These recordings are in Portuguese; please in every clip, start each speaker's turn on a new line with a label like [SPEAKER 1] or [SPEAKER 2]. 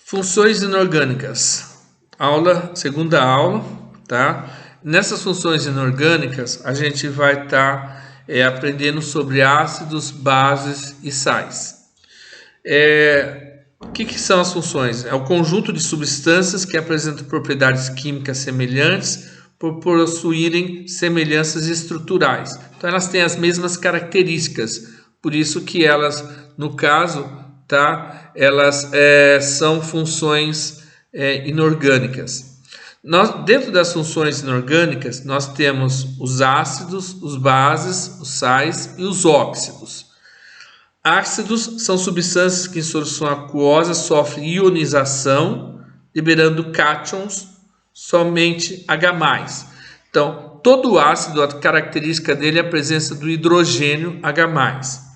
[SPEAKER 1] Funções inorgânicas. Segunda aula, tá? Nessas funções inorgânicas, a gente vai estar aprendendo sobre ácidos, bases e sais. O que são as funções? É o conjunto de substâncias que apresentam propriedades químicas semelhantes por possuírem semelhanças estruturais. Então, elas têm as mesmas características, por isso que elas, no caso, tá? Elas são funções inorgânicas. Dentro das funções inorgânicas, nós temos os ácidos, os bases, os sais e os óxidos. Ácidos são substâncias que em solução aquosa sofrem ionização, liberando cátions, somente H+. Então, todo ácido, a característica dele é a presença do hidrogênio H+.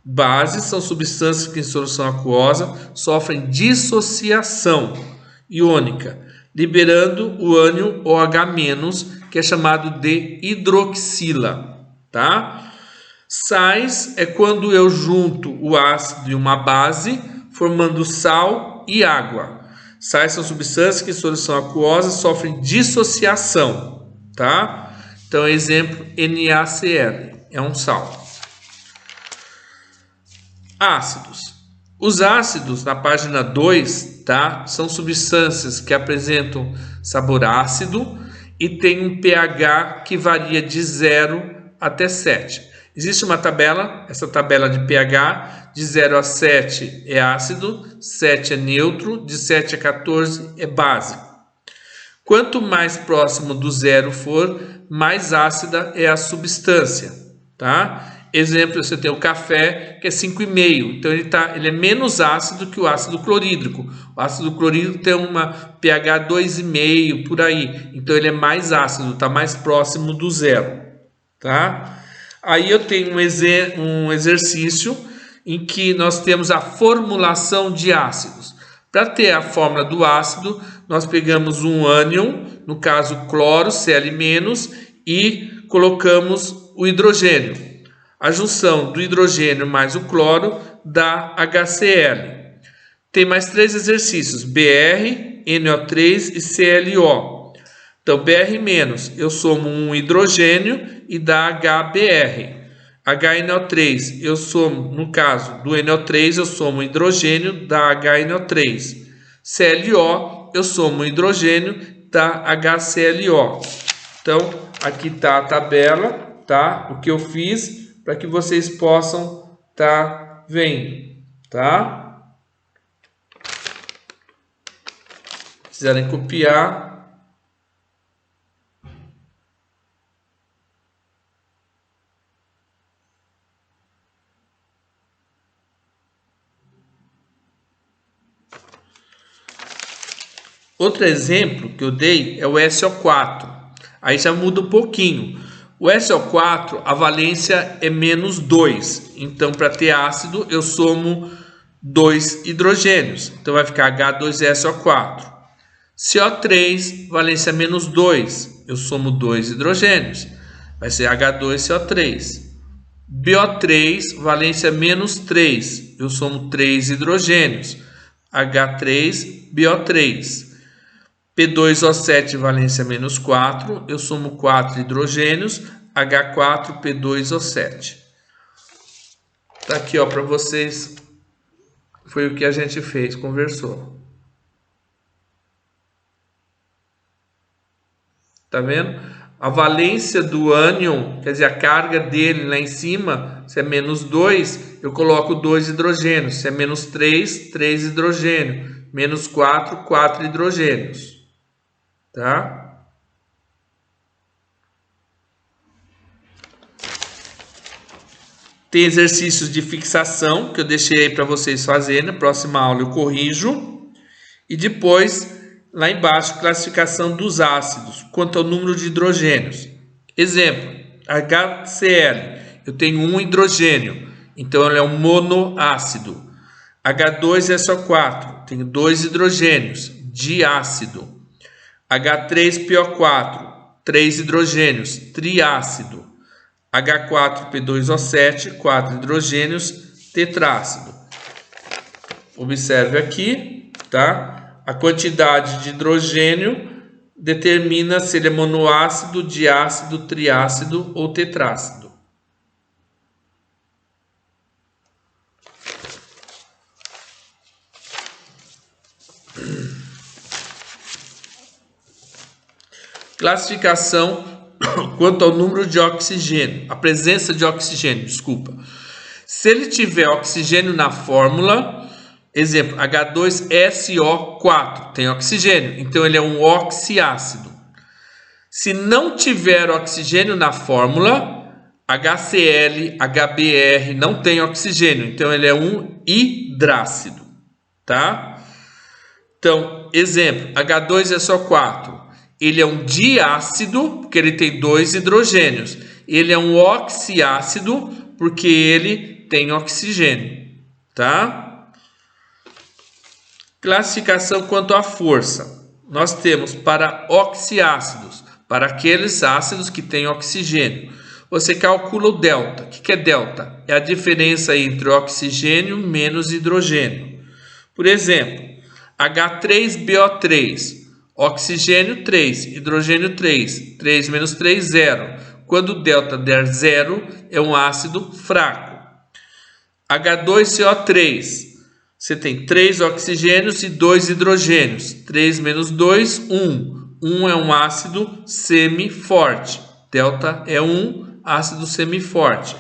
[SPEAKER 1] Bases são substâncias que em solução aquosa sofrem dissociação iônica, liberando o ânion OH-, que é chamado de hidroxila, tá? Sais é quando eu junto o ácido e uma base, formando sal e água. Sais são substâncias que em solução aquosa sofrem dissociação, tá? Então, exemplo, NaCl é um sal. Ácidos. Os ácidos, na página 2, tá? São substâncias que apresentam sabor ácido e tem um pH que varia de 0 até 7. Existe uma tabela, essa tabela de pH, de 0 a 7 é ácido, 7 é neutro, de 7 a 14 é básico. Quanto mais próximo do zero for, mais ácida é a substância, tá? Exemplo, você tem o café, que é 5,5. Então, ele é menos ácido que o ácido clorídrico. O ácido clorídrico tem uma pH 2,5, por aí. Então, ele é mais ácido, está mais próximo do zero. Tá? Aí eu tenho um exercício em que nós temos a formulação de ácidos. Para ter a fórmula do ácido, nós pegamos um ânion, no caso cloro, Cl-, e colocamos o hidrogênio. A junção do hidrogênio mais o cloro dá HCl. Tem mais 3 exercícios, Br, NO3 e ClO. Então, Br-, eu somo um hidrogênio e dá HBr. HNO3, eu somo, no caso do NO3, eu somo hidrogênio, dá HNO3. ClO, eu somo hidrogênio, dá HClO. Então, aqui está a tabela, tá? O que eu fiz para que vocês possam estar vendo, tá? Se quiserem copiar. Outro exemplo que eu dei é o SO4. Aí já muda um pouquinho. O SO4, a valência é -2. Então, para ter ácido, eu somo 2 hidrogênios. Então, vai ficar H2SO4. CO3, valência -2. Eu somo 2 hidrogênios. Vai ser H2CO3. BO3, valência -3. Eu somo 3 hidrogênios. H3BO3. P2O7, valência -4, eu somo 4 hidrogênios, H4P2O7. Tá aqui, ó, para vocês, foi o que a gente fez, conversou. Tá vendo? A valência do ânion, quer dizer, a carga dele lá em cima, se é -2, eu coloco 2 hidrogênios, se é -3, 3 hidrogênios, -4, 4 hidrogênios. Tá? Tem exercícios de fixação que eu deixei aí para vocês fazerem. Na próxima aula eu corrijo. E depois, lá embaixo, classificação dos ácidos, quanto ao número de hidrogênios. Exemplo, HCl, eu tenho um hidrogênio, então ele é um monoácido. H2SO4, tenho 2 hidrogênios, diácido. H3PO4, 3 hidrogênios, triácido. H4P2O7, 4 hidrogênios, tetrácido. Observe aqui, tá? A quantidade de hidrogênio determina se ele é monoácido, diácido, triácido ou tetrácido. Classificação quanto ao número de oxigênio, a presença de oxigênio, desculpa. Se ele tiver oxigênio na fórmula, exemplo, H2SO4, tem oxigênio, então ele é um oxiácido. Se não tiver oxigênio na fórmula, HCl, HBr não tem oxigênio, então ele é um hidrácido, tá? Então, exemplo, H2SO4, ele é um diácido, porque ele tem 2 hidrogênios. Ele é um oxiácido, porque ele tem oxigênio, tá? Classificação quanto à força. Nós temos para oxiácidos, para aqueles ácidos que têm oxigênio. Você calcula o delta. O que é delta? É a diferença entre oxigênio menos hidrogênio. Por exemplo, H3BO3, oxigênio 3, hidrogênio 3, 3 menos 3, 0. Quando o delta der 0, é um ácido fraco. H2CO3, você tem 3 oxigênios e 2 hidrogênios. 3 menos 2, 1. 1 é um ácido semiforte. Delta é 1, ácido semiforte.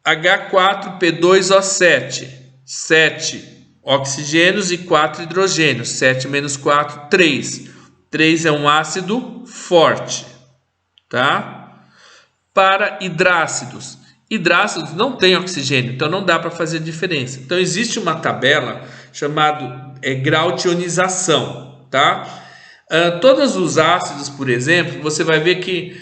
[SPEAKER 1] H4P2O7, 7 oxigênios e 4 hidrogênios. 7 menos 4, 3. 3 é um ácido forte, tá? Para hidrácidos. Hidrácidos não tem oxigênio, então não dá para fazer diferença. Então existe uma tabela chamada grau de ionização, tá? Todos os ácidos, por exemplo, você vai ver que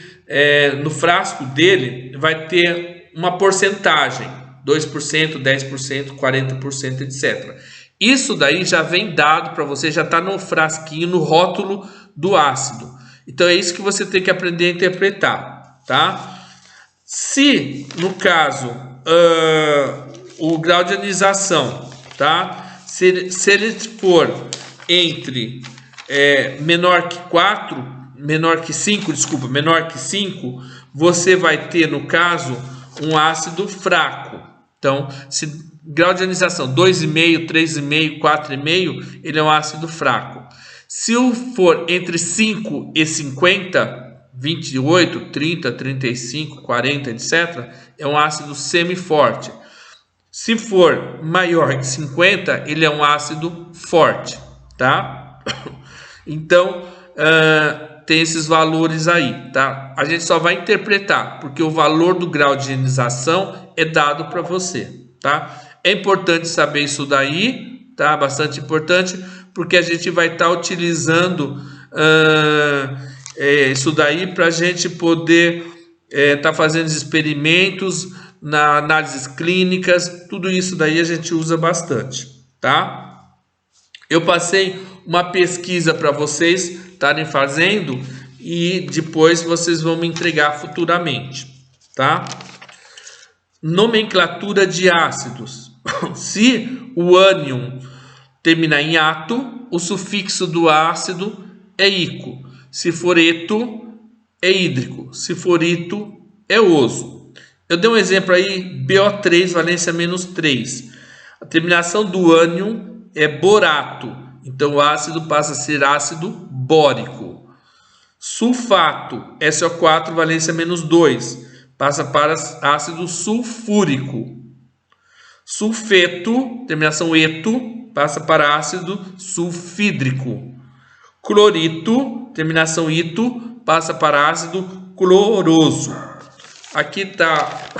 [SPEAKER 1] no frasco dele vai ter uma porcentagem, 2%, 10%, 40%, etc. Isso daí já vem dado para você, já está no frasquinho, no rótulo do ácido. Então é isso que você tem que aprender a interpretar, tá? Se, no caso, o grau de ionização, tá? Se ele for entre menor que 5, você vai ter, no caso, um ácido fraco. Então, se grau de ionização 2,5, 3,5, 4,5, ele é um ácido fraco. Se for entre 5 e 50, 28, 30, 35, 40, etc., é um ácido semiforte. Se for maior que 50, ele é um ácido forte, tá? Então, tem esses valores aí, tá? A gente só vai interpretar, porque o valor do grau de ionização é dado para você, tá? É importante saber isso daí, tá? Bastante importante, porque a gente vai estar utilizando isso daí para a gente poder estar fazendo experimentos, na análises clínicas, tudo isso daí a gente usa bastante, tá? Eu passei uma pesquisa para vocês estarem fazendo e depois vocês vão me entregar futuramente, tá? Nomenclatura de ácidos. Se o ânion terminar em ato, o sufixo do ácido é ico. Se for eto, é hídrico. Se for ito, é oso. Eu dei um exemplo aí, BO3, valência menos 3. A terminação do ânion é borato. Então o ácido passa a ser ácido bórico. Sulfato, SO4, valência menos 2. Passa para ácido sulfúrico. Sulfeto, terminação eto, passa para ácido sulfídrico. Clorito, terminação ito, passa para ácido cloroso. Aqui está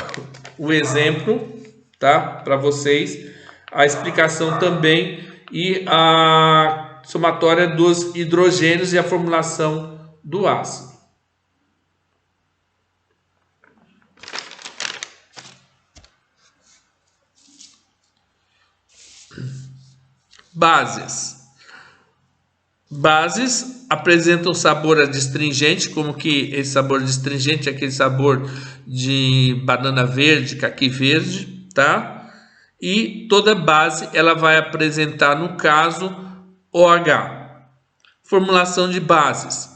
[SPEAKER 1] o exemplo, tá? Para vocês, a explicação também e a somatória dos hidrogênios e a formulação do ácido. Bases. Bases apresentam sabor adstringente, como que esse sabor adstringente é aquele sabor de banana verde, caqui verde, tá? E toda base ela vai apresentar, no caso, OH. Formulação de bases.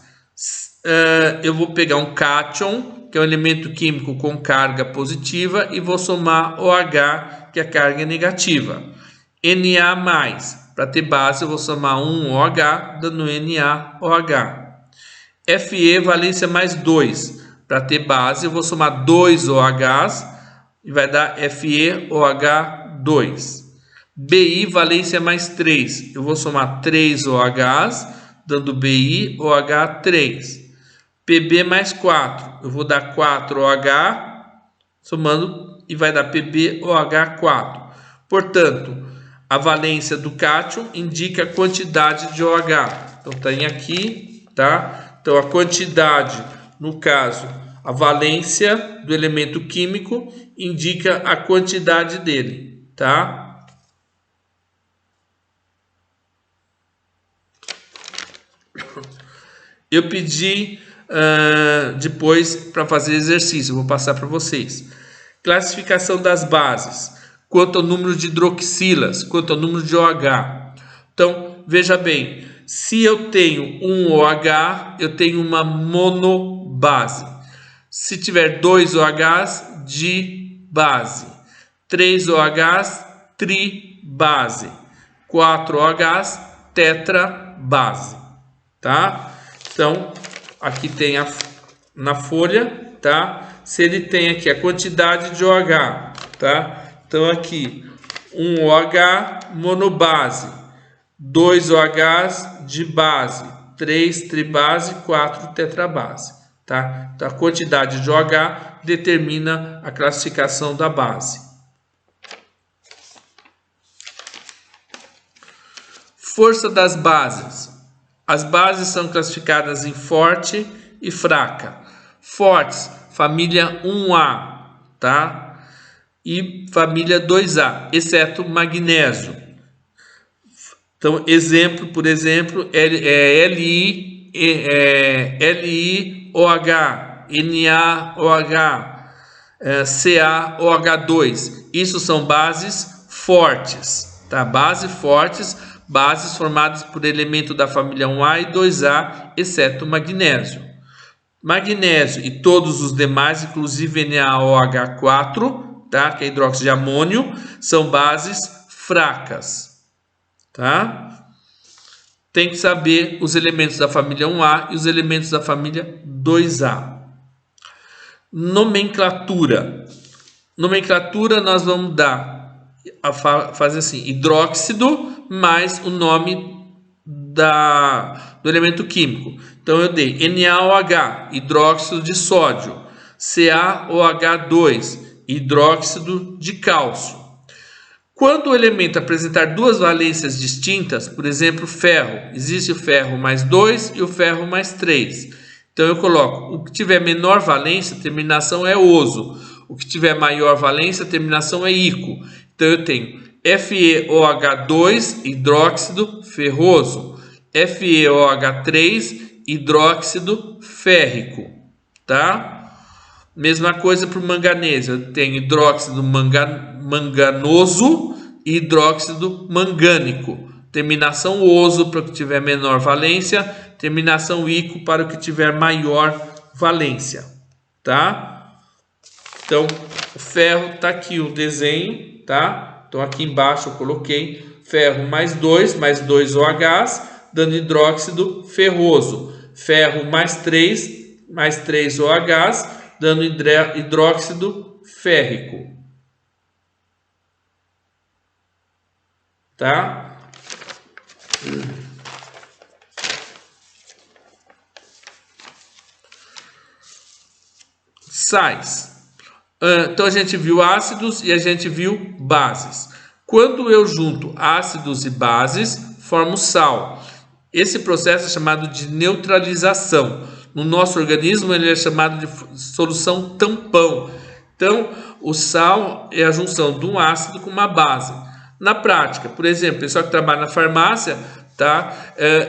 [SPEAKER 1] Eu vou pegar um cátion, que é um elemento químico com carga positiva, e vou somar OH, que é a carga negativa. Na+, para ter base eu vou somar 1 OH, dando NaOH. Fe, valência mais 2. Para ter base eu vou somar 2 OHs, e vai dar FeOH2. Bi, valência mais 3. Eu vou somar 3 OHs, dando BiOH3. Pb mais 4. Eu vou dar 4 OH, somando, e vai dar PbOH4. Portanto, a valência do cátion indica a quantidade de OH. Então, tem aqui, tá? Então, a quantidade, no caso, a valência do elemento químico indica a quantidade dele, tá? Eu pedi depois para fazer exercício, vou passar para vocês. Classificação das bases, quanto ao número de hidroxilas, quanto ao número de OH. Então, veja bem, se eu tenho um OH, eu tenho uma monobase. Se tiver 2 OHs, dibase. 3 OHs, tribase. 4 OHs, tetrabase. Tá? Então, aqui tem na folha, tá? Se ele tem aqui a quantidade de OH, tá? Então, aqui, 1 OH monobase, 2 OHs de base, 3 tribase, 4 tetrabase, tá? Então, a quantidade de OH determina a classificação da base. Força das bases. As bases são classificadas em forte e fraca. Fortes, família 1A, tá? E família 2A, exceto magnésio. Então, exemplo, por exemplo, LiOH, NaOH, CaOH2. Isso são bases fortes, tá? Bases fortes, bases formadas por elemento da família 1A e 2A, exceto magnésio. Magnésio e todos os demais, inclusive NaOH4, tá? Que é hidróxido de amônio, são bases fracas, tá? Tem que saber os elementos da família 1A e os elementos da família 2A. Nomenclatura. Nomenclatura nós vamos fazer assim, hidróxido mais o nome do elemento químico. Então, eu dei NaOH, hidróxido de sódio, CaOH2, hidróxido de cálcio. Quando o elemento apresentar duas valências distintas, por exemplo, ferro, existe o ferro mais 2 e o ferro mais 3. Então, eu coloco o que tiver menor valência, terminação é oso. O que tiver maior valência, terminação é ico. Então, eu tenho FeOH2, hidróxido ferroso, FeOH3, hidróxido férrico, tá? Mesma coisa para o manganês, eu tenho hidróxido manganoso e hidróxido mangânico. Terminação oso para o que tiver menor valência, terminação ico para o que tiver maior valência, tá? Então, o ferro está aqui o desenho, tá? Então, aqui embaixo eu coloquei ferro mais 2 OHs, dando hidróxido ferroso. Ferro mais 3 OHs, dando hidróxido férrico. Tá? Sais. Então, a gente viu ácidos e a gente viu bases. Quando eu junto ácidos e bases, formo sal. Esse processo é chamado de neutralização. No nosso organismo, ele é chamado de solução tampão. Então, o sal é a junção de um ácido com uma base. Na prática, por exemplo, o pessoal que trabalha na farmácia, tá?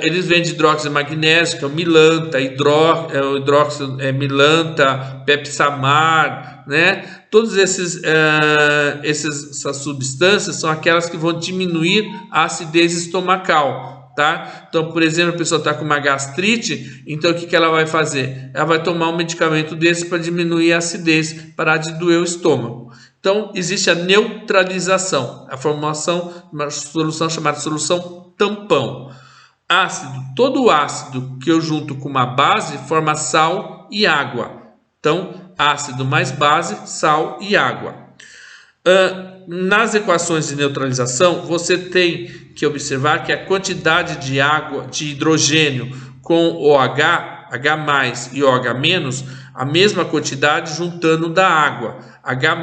[SPEAKER 1] Eles vendem hidróxido de magnésio, que é o milanta, o hidróxido milanta, pepsamar, né? Todas essas substâncias são aquelas que vão diminuir a acidez estomacal, tá? Então, por exemplo, a pessoa está com uma gastrite, então o que ela vai fazer? Ela vai tomar um medicamento desse para diminuir a acidez, parar de doer o estômago. Então, existe a neutralização, a formação de uma solução chamada solução tampão. Ácido, todo ácido que eu junto com uma base forma sal e água. Então, ácido mais base, sal e água. Nas equações de neutralização, você tem que observar que a quantidade de água, de hidrogênio com OH, H+, e OH-, a mesma quantidade juntando da água. H+,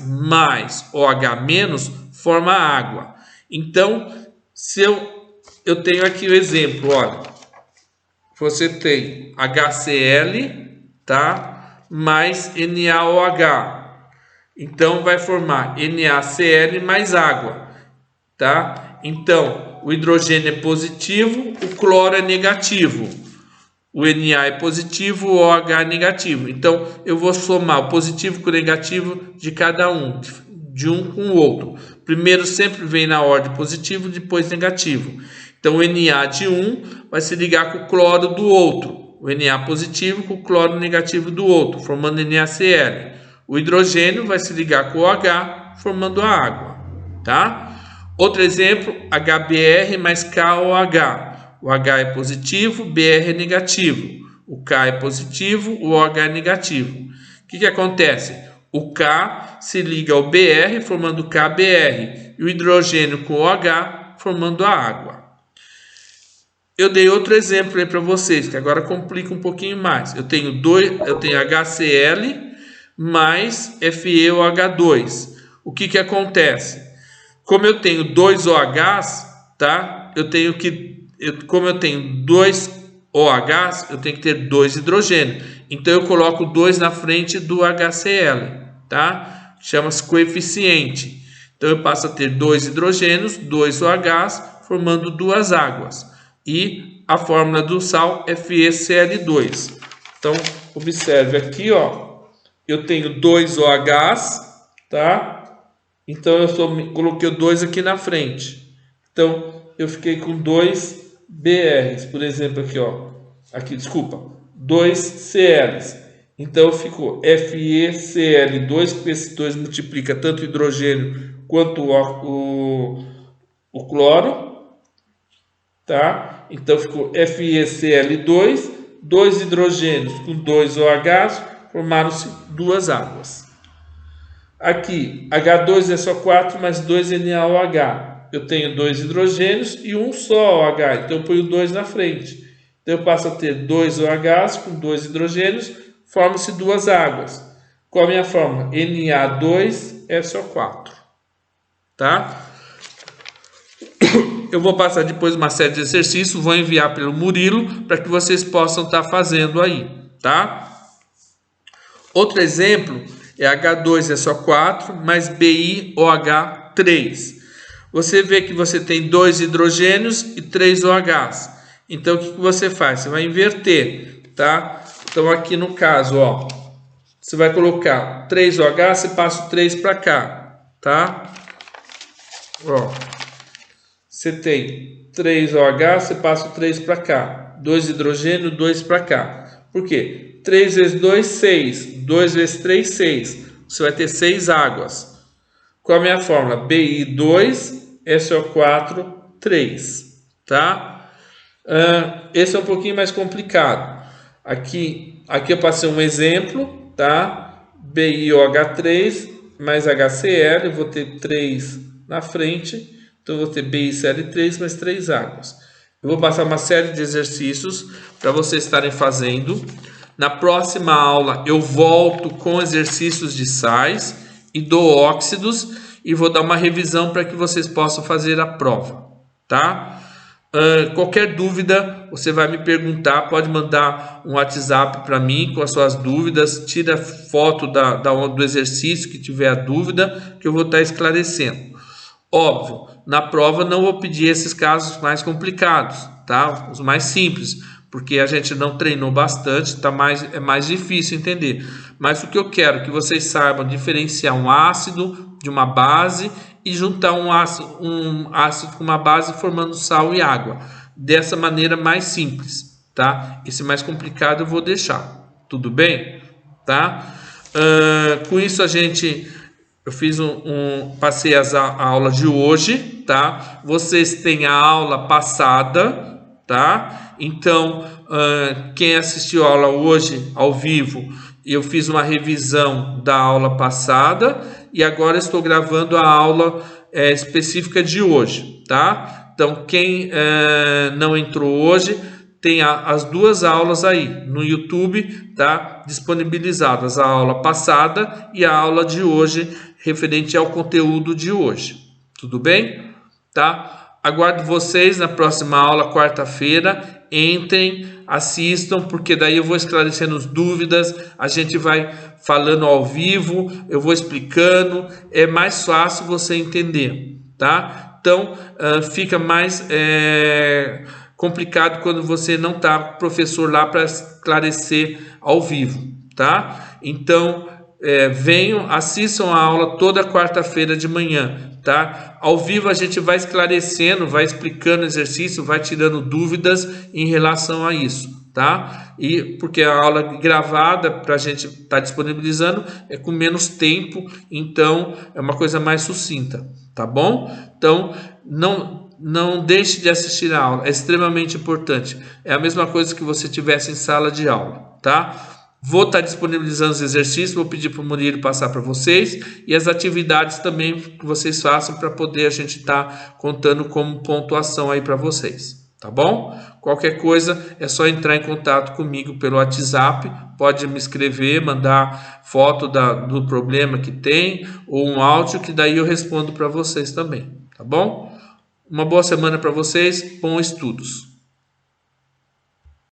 [SPEAKER 1] mais OH- forma água. Então, se eu tenho aqui o exemplo, olha, você tem HCl, tá? Mais NaOH. Então, vai formar NaCl mais água, tá? Então, o hidrogênio é positivo, o cloro é negativo. O Na é positivo, o OH é negativo. Então, eu vou somar o positivo com o negativo de cada um, de um com o outro. Primeiro sempre vem na ordem positivo, depois negativo. Então, o Na de um vai se ligar com o cloro do outro. O Na positivo com o cloro negativo do outro, formando NaCl. O hidrogênio vai se ligar com o OH, formando a água, tá? Outro exemplo, HBr mais KOH. O H é positivo, Br é negativo. O K é positivo, o OH é negativo. O que acontece? O K se liga ao Br, formando KBr. E o hidrogênio com o OH, formando a água. Eu dei outro exemplo aí para vocês, que agora complica um pouquinho mais. Eu tenho HCl mais FeOH2. O que acontece? Como eu tenho dois OHs, tá? Como eu tenho dois OHs, eu tenho que ter dois hidrogênios. Então eu coloco 2 na frente do HCl, tá? Chama-se coeficiente. Então eu passo a ter 2 hidrogênios, 2 OHs, formando 2 águas. E a fórmula do sal é FeCl2. Então observe aqui, ó. Eu tenho 2 OHs, tá? Então eu coloquei o 2 aqui na frente. Então eu fiquei com 2 BRs, por exemplo, aqui, ó. Aqui, desculpa, 2 CLs. Então ficou FeCl2, porque esse 2 multiplica tanto o hidrogênio quanto o cloro, tá? Então ficou FeCl2, 2 hidrogênios com 2 OHs, formaram-se 2 águas. Aqui, H2SO4 mais 2 NaOH. Eu tenho 2 hidrogênios e um só OH, então eu ponho 2 na frente. Então eu passo a ter 2 OHs com 2 hidrogênios, formam-se 2 águas. Qual a minha fórmula? Na2SO4. Tá? Eu vou passar depois uma série de exercícios, vou enviar pelo Murilo para que vocês possam estar fazendo aí, tá? Outro exemplo é H2SO4 mais BiOH3. Você vê que você tem 2 hidrogênios e 3 OHs. Então, o que você faz? Você vai inverter, tá? Então, aqui no caso, ó, você vai colocar 3 OHs, você passa o 3 para cá, tá? Ó, você tem 3 OHs, você passa o 3 para cá. 2 hidrogênio, 2 para cá. Por quê? 3 vezes 2, 6. 2 vezes 3, 6. Você vai ter 6 águas. Qual a minha fórmula? Bi2, SO4, 3. Tá? Esse é um pouquinho mais complicado. Aqui eu passei um exemplo, tá? BiOH3 mais HCl. Eu vou ter 3 na frente. Então, eu vou ter BiCl3 mais 3 águas. Eu vou passar uma série de exercícios para vocês estarem fazendo. Na próxima aula, eu volto com exercícios de sais e do óxidos e vou dar uma revisão para que vocês possam fazer a prova, tá? Qualquer dúvida, você vai me perguntar, pode mandar um WhatsApp para mim com as suas dúvidas, tira foto do exercício que tiver a dúvida, que eu vou estar esclarecendo. Óbvio, na prova não vou pedir esses casos mais complicados, tá? Os mais simples, porque a gente não treinou bastante, é mais difícil entender. Mas o que eu quero é que vocês saibam diferenciar um ácido de uma base e juntar um ácido com uma base formando sal e água. dessa maneira mais simples, tá? Esse mais complicado eu vou deixar, tudo bem? Tá? Com isso eu fiz passei a aula de hoje, tá? Vocês têm a aula passada, tá? Então, quem assistiu a aula hoje ao vivo, eu fiz uma revisão da aula passada e agora estou gravando a aula específica de hoje, tá? Então, quem não entrou hoje, tem as duas aulas aí no YouTube, tá? Disponibilizadas, a aula passada e a aula de hoje, referente ao conteúdo de hoje. Tudo bem? Tá? Aguardo vocês na próxima aula, quarta-feira. Entrem, assistam, porque daí eu vou esclarecendo as dúvidas, a gente vai falando ao vivo, eu vou explicando, é mais fácil você entender, tá? Então, fica mais complicado quando você não tá com o professor lá para esclarecer ao vivo, tá? Então, venham, assistam a aula toda quarta-feira de manhã, tá? Ao vivo a gente vai esclarecendo, vai explicando o exercício, vai tirando dúvidas em relação a isso, tá? E porque a aula gravada para a gente estar disponibilizando é com menos tempo, então é uma coisa mais sucinta, tá bom? Então, não deixe de assistir a aula, é extremamente importante. É a mesma coisa que você tivesse em sala de aula, tá? Vou estar disponibilizando os exercícios, vou pedir para o Murilo passar para vocês e as atividades também que vocês façam para poder a gente estar contando como pontuação aí para vocês, tá bom? Qualquer coisa é só entrar em contato comigo pelo WhatsApp, pode me escrever, mandar foto do problema que tem ou um áudio que daí eu respondo para vocês também, tá bom? Uma boa semana para vocês, bons estudos.